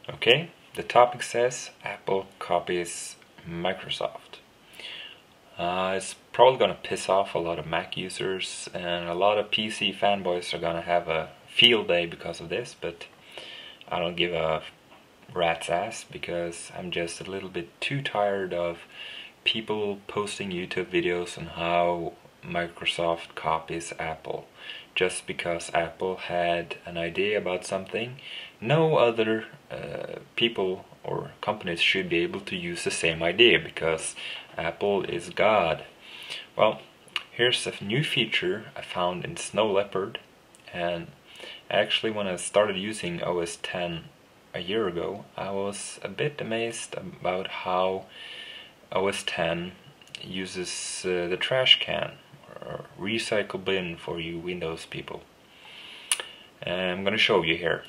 Okay, the topic says Apple copies Microsoft. It's probably gonna piss off a lot of Mac users, and a lot of PC fanboys are gonna have a field day because of this, but I don't give a rat's ass because I'm just a little bit too tired of people posting YouTube videos on how Microsoft copies Apple. Just because Apple had an idea about something, no other people or companies should be able to use the same idea because Apple is God. Well, here's a new feature I found in Snow Leopard, and actually when I started using OS X a year ago, I was a bit amazed about how OS X uses the trash can or recycle bin for you Windows people. And I'm gonna show you here.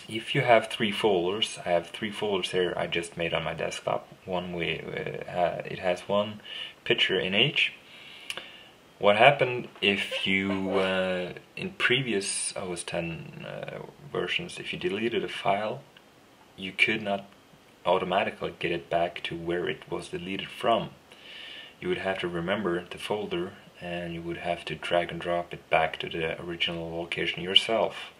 If you have three folders, I have three folders here I just made on my desktop. One it has one picture in each. What happened if you, in previous OS X versions, if you deleted a file, you could not automatically get it back to where it was deleted from. You would have to remember the folder and you would have to drag and drop it back to the original location yourself.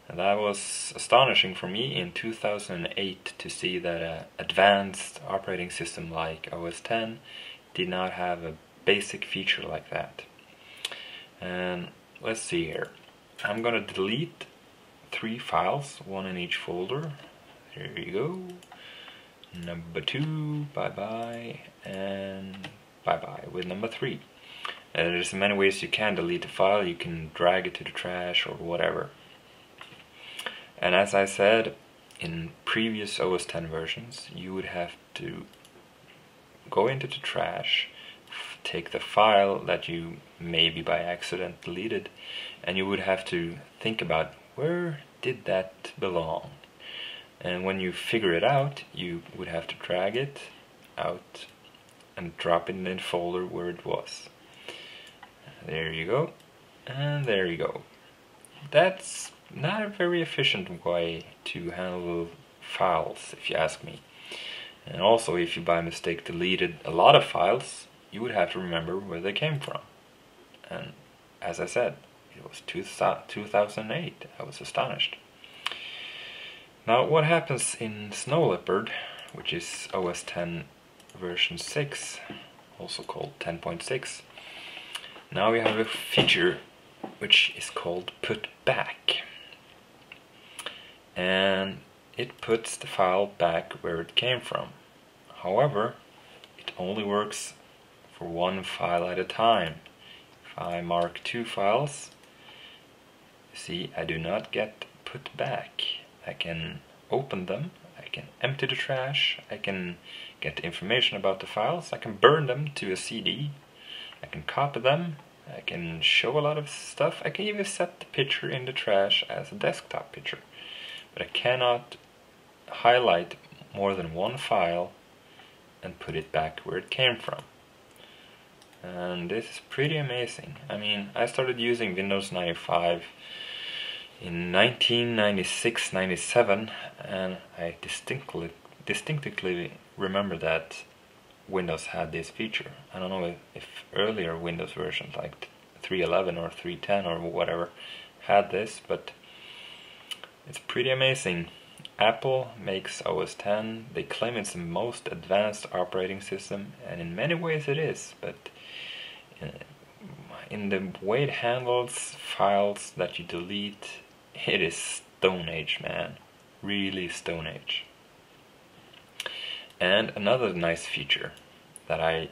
And that was astonishing for me in 2008 to see that an advanced operating system like OS X did not have a basic feature like that. And let's see here. I'm gonna delete three files, one in each folder. Here you go. Number 2, bye-bye, and bye-bye with number 3. There's many ways you can delete a file. You can drag it to the trash or whatever. And as I said, in previous OS X versions, you would have to go into the trash, take the file that you maybe by accident deleted, and you would have to think about where did that belong. And when you figure it out, you would have to drag it out and drop it in the folder where it was. There you go, and there you go. That's not a very efficient way to handle files, if you ask me. And also, if you by mistake deleted a lot of files, you would have to remember where they came from. And as I said, it was 2008. I was astonished. Now, what happens in Snow Leopard, which is OS X version 6, also called 10.6, now we have a feature which is called put back. And it puts the file back where it came from. However, it only works for one file at a time. If I mark 2 files, see, I do not get put back. I can open them, I can empty the trash, I can get the information about the files, I can burn them to a CD, I can copy them, I can show a lot of stuff, I can even set the picture in the trash as a desktop picture. But I cannot highlight more than one file and put it back where it came from. And this is pretty amazing. I mean, I started using Windows 95 in 1996-97, and I distinctly remember that Windows had this feature. I don't know if earlier Windows versions like 3.11 or 3.10 or whatever had this, but it's pretty amazing. Apple makes OS X. They claim it's the most advanced operating system, and in many ways it is, but in the way it handles files that you delete, it is Stone Age, man. Really Stone Age. And another nice feature that I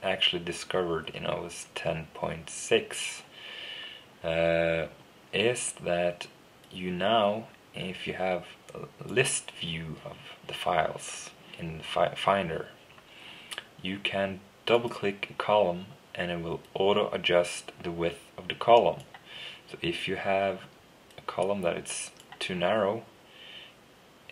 actually discovered in OS 10.6 is that you now, if you have a list view of the files in the Finder, you can double click a column and it will auto adjust the width of the column. So if you have a column that it's too narrow,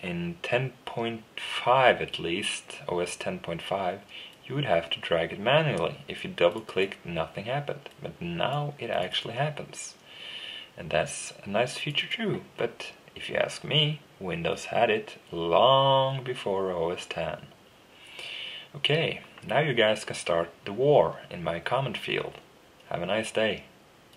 in 10.5 at least, OS 10.5, you would have to drag it manually. If you double click, nothing happened, but now it actually happens. And that's a nice feature too, but If you ask me, Windows had it long before OS X. Okay, now you guys can start the war in my comment field. Have a nice day.